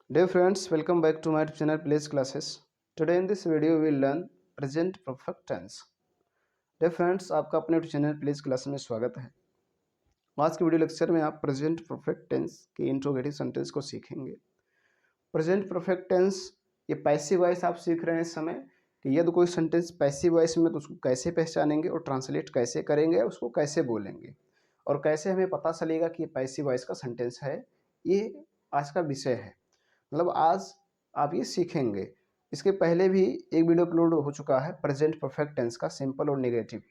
Dear friends, welcome back to my channel Place Classes. Today in this video we will learn present perfect tense. Dear friends, आपका अपने channel place class में स्वागत है। आज के video lecture में आप प्रेजेंट परफेक्ट टेंस के इंट्रोगेटिव सेंटेंस को सीखेंगे। प्रेजेंट परफेक्ट टेंस ये पैसिव वॉइस आप सीख रहे हैं इस समय कि यदि कोई सेंटेंस पैसिव वॉइस में तो उसको कैसे पहचानेंगे और ट्रांसलेट कैसे करेंगे, उसको कैसे बोलेंगे और कैसे हमें पता चलेगा कि ये पैसिव वॉइस का सेंटेंस है। ये आज का विषय है। मतलब आज आप ये सीखेंगे। इसके पहले भी एक वीडियो अपलोड हो चुका है प्रेजेंट परफेक्ट टेंस का, सिंपल और नेगेटिव।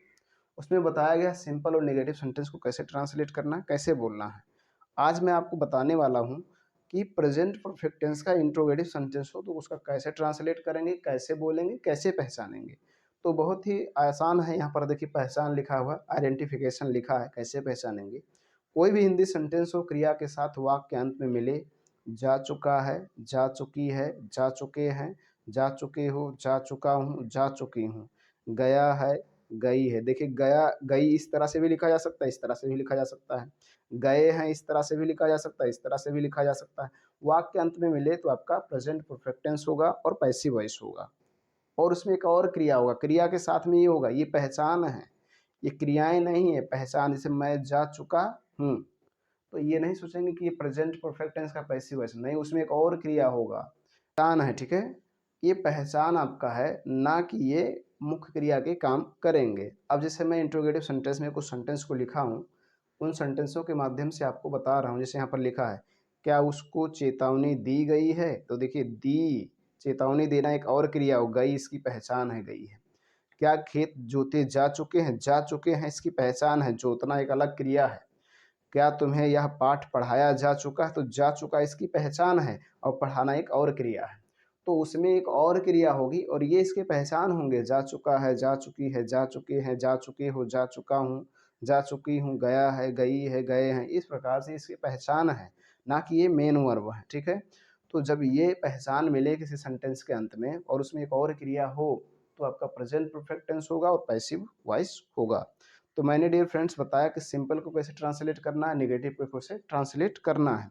उसमें बताया गया सिंपल और नेगेटिव सेंटेंस को कैसे ट्रांसलेट करना है, कैसे बोलना है। आज मैं आपको बताने वाला हूँ कि प्रेजेंट परफेक्ट टेंस का इंट्रोगेटिव सेंटेंस हो तो उसका कैसे ट्रांसलेट करेंगे, कैसे बोलेंगे, कैसे पहचानेंगे। तो बहुत ही आसान है। यहाँ पर देखिए पहचान लिखा हुआ, आइडेंटिफिकेशन लिखा है, कैसे पहचानेंगे। कोई भी हिंदी सेंटेंस हो क्रिया के साथ वाक्य के अंत में मिले, जा चुका है, जा चुकी है, जा चुके हैं, जा चुके हो, जा चुका हूँ, जा चुकी हूँ, गया है, गई है। देखिए गया गई इस तरह से भी लिखा जा सकता है, इस तरह से भी लिखा जा सकता है। गए हैं इस तरह से भी लिखा जा सकता है, इस तरह से भी लिखा जा सकता है। वाक्य के अंत में मिले तो आपका प्रेजेंट परफेक्ट टेंस होगा और पैसिव वॉइस होगा। और उसमें एक और क्रिया होगा, क्रिया के साथ में ये होगा, ये पहचान है, ये क्रियाएं नहीं है, पहचान। जैसे मैं जा चुका हूँ, तो ये नहीं सोचेंगे कि ये प्रेजेंट परफेक्ट टेंस का पैसिव वॉइस, नहीं, उसमें एक और क्रिया होगा, पहचान है। ठीक है, ये पहचान आपका है, ना कि ये मुख्य क्रिया के काम करेंगे। अब जैसे मैं इंट्रोगेटिव सेंटेंस में कुछ सेंटेंस को लिखा हूँ, उन सेंटेंसों के माध्यम से आपको बता रहा हूँ। जैसे यहाँ पर लिखा है, क्या उसको चेतावनी दी गई है? तो देखिए दी, चेतावनी देना एक और क्रिया हो गई, इसकी पहचान है गई है। क्या खेत जोते जा चुके हैं? जा चुके हैं इसकी पहचान है, जोतना एक अलग क्रिया है। क्या तुम्हें यह पाठ पढ़ाया जा चुका है? तो जा चुका इसकी पहचान है और पढ़ाना एक और क्रिया है। तो उसमें एक और क्रिया होगी और ये इसके पहचान होंगे, जा चुका है, जा चुकी है, जा चुके हैं, जा चुके हो, जा चुका हूँ, जा चुकी हूँ, गया है, गई है, गए हैं। इस प्रकार से इसकी पहचान है, ना कि ये मेन वर्ब है। ठीक है, तो जब ये पहचान मिले किसी सेंटेंस के अंत में और उसमें एक और क्रिया हो तो आपका प्रेजेंट परफेक्ट टेंस होगा और पैसिव वॉइस होगा। तो मैंने डियर फ्रेंड्स बताया कि सिंपल को कैसे ट्रांसलेट करना है, नेगेटिव को कैसे ट्रांसलेट करना है।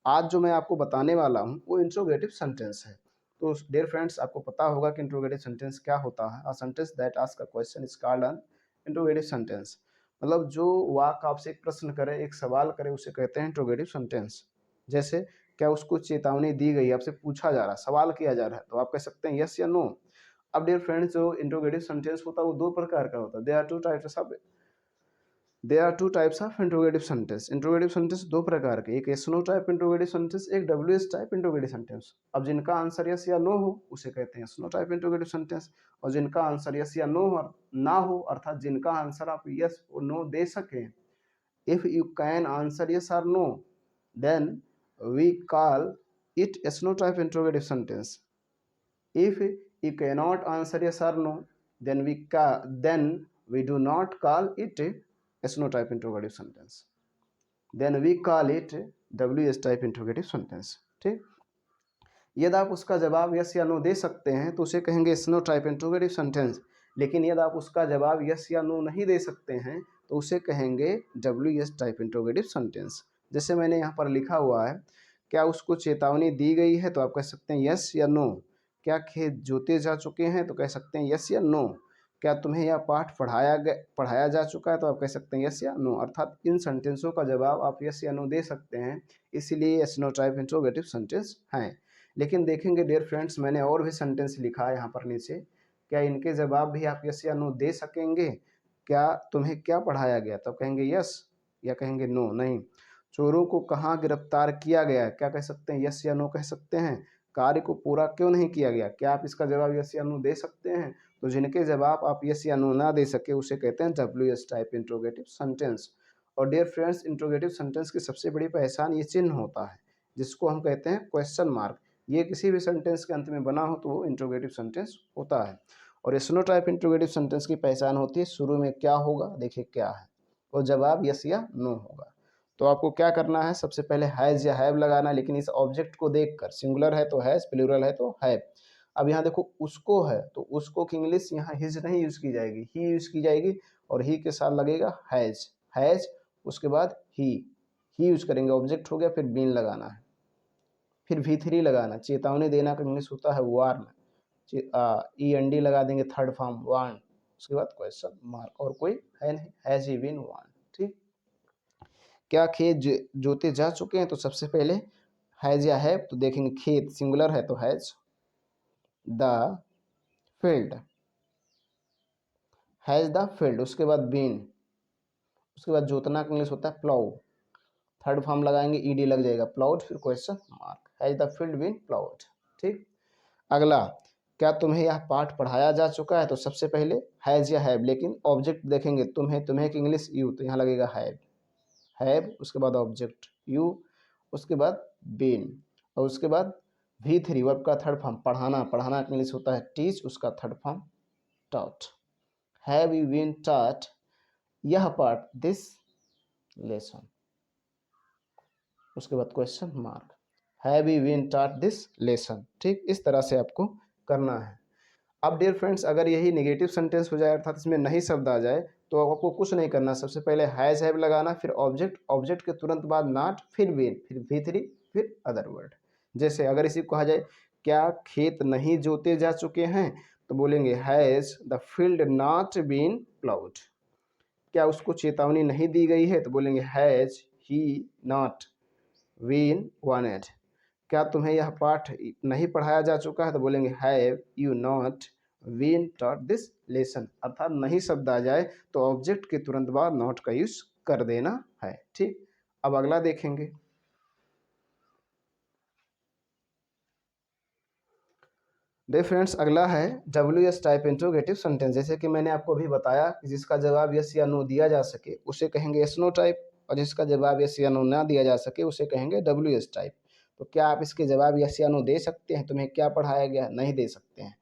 आज जो मैं आपको बताने वाला हूँ वो इंट्रोगेटिव सेंटेंस है। तो डियर फ्रेंड्स आपको पता होगा कि इंट्रोगेटिव सेंटेंस क्या होता है। A sentence that ask a question is called an interrogative sentence. मतलब जो वाक्य आपसे एक प्रश्न करे, एक सवाल करे, उसे कहते हैं इंट्रोगेटिव सेंटेंस। जैसे क्या उसको चेतावनी दी गई, आपसे पूछा जा रहा है, सवाल किया जा रहा है, तो आप कह सकते हैं यस या नो। अब डियर फ्रेंड्स जो इंट्रोगेटिव सेंटेंस होता है वो दो प्रकार का होता है। There are two types of interrogative sentence. Interrogative sentence दो प्रकार के, एक yes no type interrogative sentence, एक डब्ल्यू एस टाइप इंट्रोगेटिव सेंटेंस। अब जिनका आंसर यस या नो हो उसे कहते हैं yes no type interrogative sentence, और जिनका आंसर यस या नो हो ना हो, अर्थात जिनका आंसर आप यस और नो दे सकें, if you can answer yes और no, then we call it yes no type interrogative sentence. If you cannot answer yes or no, then we do not call it S no type interrogative sentence. Then we call it WS type interrogative sentence. ठीक, यदि आप उसका जवाब yes या no दे सकते हैं तो उसे कहेंगे yes no type interrogative sentence. लेकिन यदि आप उसका जवाब यस या नो नहीं दे सकते हैं तो उसे कहेंगे डब्ल्यू एस टाइप इंट्रोगेटिव सेंटेंस। जैसे मैंने यहाँ पर लिखा हुआ है, क्या उसको चेतावनी दी गई है? तो आप कह सकते हैं यस या नो। क्या खेत जोते जा चुके हैं? तो कह सकते हैं यस या नो। क्या तुम्हें यह पाठ पढ़ाया जा चुका है? तो आप कह सकते हैं यस या नो। अर्थात इन सेंटेंसों का जवाब आप यस या नो दे सकते हैं, इसीलिए yes no type interrogative sentence हैं। लेकिन देखेंगे डियर फ्रेंड्स, मैंने और भी सेंटेंस लिखा है यहाँ पर नीचे, क्या इनके जवाब भी आप यस या नो दे सकेंगे? क्या तुम्हें क्या पढ़ाया गया? तब कहेंगे यस या कहेंगे नो? नहीं। चोरों को कहाँ गिरफ्तार किया गया? क्या कह सकते हैं? यस या नो कह सकते हैं। कार्य को पूरा क्यों नहीं किया गया? क्या आप इसका जवाब यस या नो दे सकते हैं? तो जिनके जवाब आप यस या नो ना दे सके उसे कहते हैं डब्ल्यू एस टाइप इंट्रोगेटिव सेंटेंस। और डियर फ्रेंड्स, इंट्रोगेटिव सेंटेंस की सबसे बड़ी पहचान ये चिन्ह होता है, जिसको हम कहते हैं क्वेश्चन मार्क। ये किसी भी सेंटेंस के अंत में बना हो तो वो इंट्रोगेटिव सेंटेंस होता है। और एसनो टाइप इंट्रोगेटिव सेंटेंस की पहचान होती है शुरू में क्या होगा, देखिए क्या है, और जवाब यस या नो होगा। तो आपको क्या करना है, सबसे पहले हैज या हैव लगाना है, लेकिन इस ऑब्जेक्ट को देखकर, सिंगुलर है तो हैज, प्लूरल है तो हैव। अब यहाँ देखो उसको है तो उसको की इंग्लिश यहाँ हिज नहीं यूज की जाएगी, ही यूज की जाएगी, और ही के साथ लगेगा हैज। हैज उसके बाद ही यूज करेंगे, ऑब्जेक्ट हो गया, फिर बीन लगाना है। फिर V3 लगाना, चेतावनी देना का इंग्लिश होता है वार्न, END लगा देंगे थर्ड फॉर्म वार्न, उसके बाद क्वेश्चन मार्क। और कोई है नहीं, हैज ही बीन वार्न। ठीक, क्या खेत जोते जा चुके हैं, तो सबसे पहले हैज या हैव, तो देखेंगे खेत सिंगुलर है तो has, the field, has the field, उसके बाद बीन, उसके बाद जोतना का इंग्लिश होता है प्लाउ, थर्ड फॉर्म लगाएंगे ED लग जाएगा प्लाउड, फिर question mark, has the field been ploughed. ठीक, अगला, क्या तुम्हें यह पाठ पढ़ाया जा चुका है, तो सबसे पहले हैज या हैव, लेकिन ऑब्जेक्ट देखेंगे तुम्हें, तुम्हें की इंग्लिश यू, तो यहाँ लगेगा हैव, उसके बाद ऑब्जेक्ट यू, उसके बाद बीन, और उसके बाद V3 वर्ब का थर्ड फॉर्म पढ़ाना, पढ़ाना का इंग्लिश होता है टीच, उसका third form taught, have you been taught यह पार्ट दिस लेसन, उसके बाद question mark, have you been taught this lesson. ठीक, इस तरह से आपको करना है। अब डियर फ्रेंड्स, अगर यही नेगेटिव सेंटेंस हो जाए अर्थात इसमें नहीं शब्द आ जाए, तो आपको कुछ नहीं करना, सबसे पहले हैज हैव लगाना, फिर ऑब्जेक्ट, ऑब्जेक्ट के तुरंत बाद नॉट, फिर बीन, फिर V3, फिर अदर वर्ड। जैसे अगर इसी को कहा जाए क्या खेत नहीं जोते जा चुके हैं, तो बोलेंगे has the field not been ploughed, क्या उसको चेतावनी नहीं दी गई है, तो बोलेंगे has he not been warned, क्या तुम्हें यह पाठ नहीं पढ़ाया जा चुका है, तो बोलेंगे have you not been taught this lesson, अर्थात नहीं शब्द आ जाए तो ऑब्जेक्ट के तुरंत बाद नॉट का यूज कर देना है। ठीक, अब अगला देखेंगे। डे फ्रेंड्स, अगला है WS टाइप इंट्रोगेटिव सेंटेंस। जैसे कि मैंने आपको अभी बताया कि जिसका जवाब यस या नो दिया जा सके उसे कहेंगे यस नो टाइप, और जिसका जवाब यस या नो ना दिया जा सके उसे कहेंगे WS टाइप। तो क्या आप इसके जवाब यस या नो दे सकते हैं, तुम्हें क्या पढ़ाया गया, नहीं दे सकते हैं,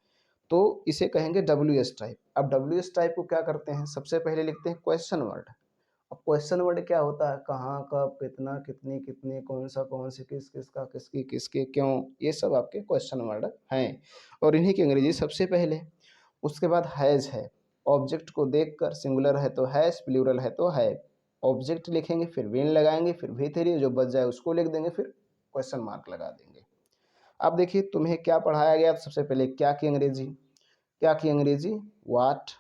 तो इसे कहेंगे WS टाइप। अब WS टाइप को क्या करते हैं, सबसे पहले लिखते हैं क्वेश्चन वर्ड। अब क्वेश्चन वर्ड क्या होता है, कहाँ, कब, कितना, कितनी, कितने, कौन सा, कौन से, किस, किसका, किसकी, किसके, क्यों, ये सब आपके क्वेश्चन वर्ड हैं, और इन्हीं की अंग्रेजी सबसे पहले। उसके बाद हैज है, ऑब्जेक्ट को देखकर, सिंगुलर है तो हैज, प्लूरल है तो है, ऑब्जेक्ट लिखेंगे, फिर बीन लगाएंगे, फिर V3 जो बच जाए उसको लिख देंगे, फिर क्वेश्चन मार्क लगा देंगे। अब देखिए तुम्हें क्या पढ़ाया गया, तो सबसे पहले क्या की अंग्रेजी, क्या की अंग्रेजी वाट,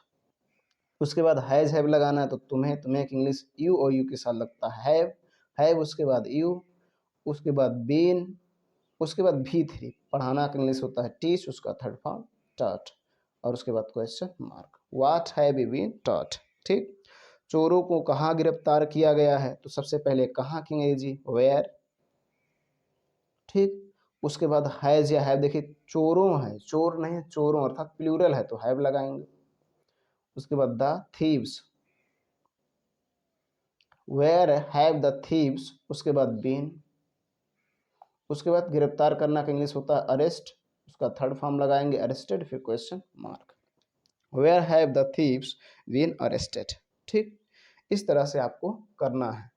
उसके बाद हैज हैव लगाना है, तो तुम्हें, तुम्हें की इंग्लिश यू और यू के साथ लगता है हैव, उसके बाद यू, उसके बाद बीन, उसके बाद V3, पढ़ाना का इंग्लिश होता है टीच, उसका थर्ड फॉर्म टॉट, और उसके बाद question mark, what have you been taught. ठीक, चोरों को कहाँ गिरफ्तार किया गया है, तो सबसे पहले कहाँ की अंग्रेजी वेयर। ठीक, उसके बाद हैज या हैव, देखिए चोरों है, चोर नहीं चोरों, अर्थात प्लूरल है तो हैव लगाएंगे। उसके बाद the thieves, where have the thieves, उसके बाद बीन, उसके बाद गिरफ्तार करना का इंग्लिश होता है अरेस्ट, उसका थर्ड फॉर्म लगाएंगे अरेस्टेड, फिर question mark, where have the thieves been arrested. ठीक, इस तरह से आपको करना है।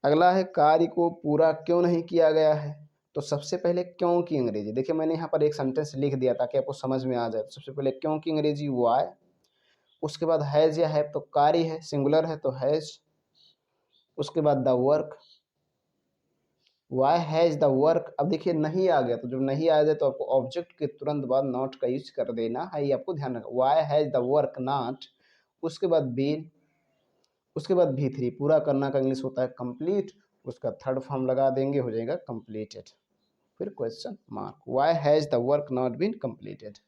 अगला है कार्य को पूरा क्यों नहीं किया गया है, तो सबसे पहले क्यों की अंग्रेजी, देखिए मैंने यहाँ पर एक सेंटेंस लिख दिया ताकि आपको समझ में आ जाए। तो सबसे पहले क्यों की अंग्रेजी वाई, उसके बाद हैज या हैव, तो कार्य है, सिंगुलर है तो हैज, उसके बाद the work, why has the work. अब देखिए नहीं आ गया, तो जब नहीं आ जाए तो आपको ऑब्जेक्ट के तुरंत बाद नॉट का यूज कर देना है, ये आपको ध्यान रखना, why has the work not, उसके बाद बीन, उसके बाद V3, पूरा करना का इंग्लिश होता है कंप्लीट, उसका थर्ड फॉर्म लगा देंगे, हो जाएगा कंप्लीटेड, फिर question mark, why has the work not been completed.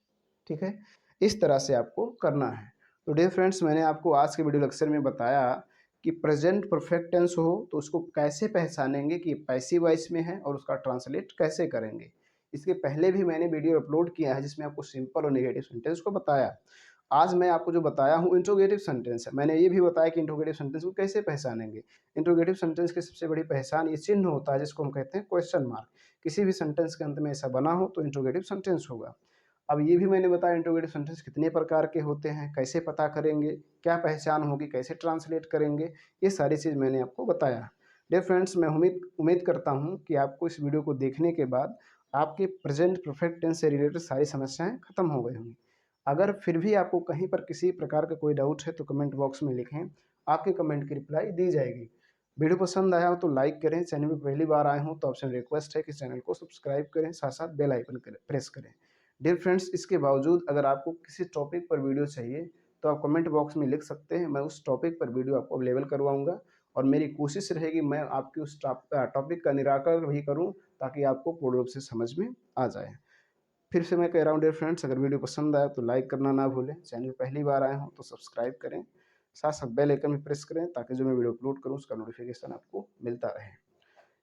ठीक है, इस तरह से आपको करना है। तो डियर फ्रेंड्स, मैंने आपको आज के वीडियो लेक्चर में बताया कि प्रेजेंट परफेक्ट टेंस हो तो उसको कैसे पहचानेंगे कि पैसिव वॉइस में है, और उसका ट्रांसलेट कैसे करेंगे। इसके पहले भी मैंने वीडियो अपलोड किया है जिसमें आपको सिंपल और नेगेटिव सेंटेंस को बताया। आज मैं आपको जो बताया हूँ इंट्रोगेटिव सेंटेंस है। मैंने ये भी बताया कि इंट्रोगेटिव सेंटेंस को कैसे पहचानेंगे। इंट्रोगेटिव सेंटेंस की सबसे बड़ी पहचान ये चिन्ह होता है जिसको हम कहते हैं क्वेश्चन मार्क। किसी भी सेंटेंस के अंत में ऐसा बना हो तो इंट्रोगेटिव सेंटेंस होगा। अब ये भी मैंने बताया इंट्रोगेटिव सेंटेंस कितने प्रकार के होते हैं, कैसे पता करेंगे, क्या पहचान होगी, कैसे ट्रांसलेट करेंगे, ये सारी चीज़ मैंने आपको बताया। डियर फ्रेंड्स, मैं उम्मीद करता हूँ कि आपको इस वीडियो को देखने के बाद आपके प्रेजेंट परफेक्ट टेंस से रिलेटेड सारी समस्याएं खत्म हो गई होंगी। अगर फिर भी आपको कहीं पर किसी प्रकार का कोई डाउट है तो कमेंट बॉक्स में लिखें, आपके कमेंट की रिप्लाई दी जाएगी। वीडियो पसंद आया हो तो लाइक करें, चैनल में पहली बार आए हो तो आपसे रिक्वेस्ट है कि चैनल को सब्सक्राइब करें, साथ साथ बेल आइकन प्रेस करें। डियर फ्रेंड्स, इसके बावजूद अगर आपको किसी टॉपिक पर वीडियो चाहिए तो आप कमेंट बॉक्स में लिख सकते हैं, मैं उस टॉपिक पर वीडियो आपको अवेलेबल करवाऊंगा और मेरी कोशिश रहेगी मैं आपकी उस टॉपिक का निराकरण भी करूं ताकि आपको पूर्ण रूप से समझ में आ जाए। फिर से मैं कह रहा हूँ डियर फ्रेंड्स, अगर वीडियो पसंद आए तो लाइक करना ना भूलें, चैनल पहली बार आए हों तो सब्सक्राइब करें, साथ साथ बेल आइकन भी प्रेस करें ताकि जो मैं वीडियो अपलोड करूँ उसका नोटिफिकेशन आपको मिलता रहे।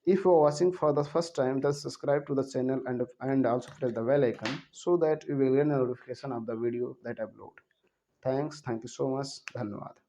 If you are watching for the first time, then subscribe to the channel and also press the bell icon so that you will get a notification of the video that I upload. Thanks. Thank you so much. धन्यवाद.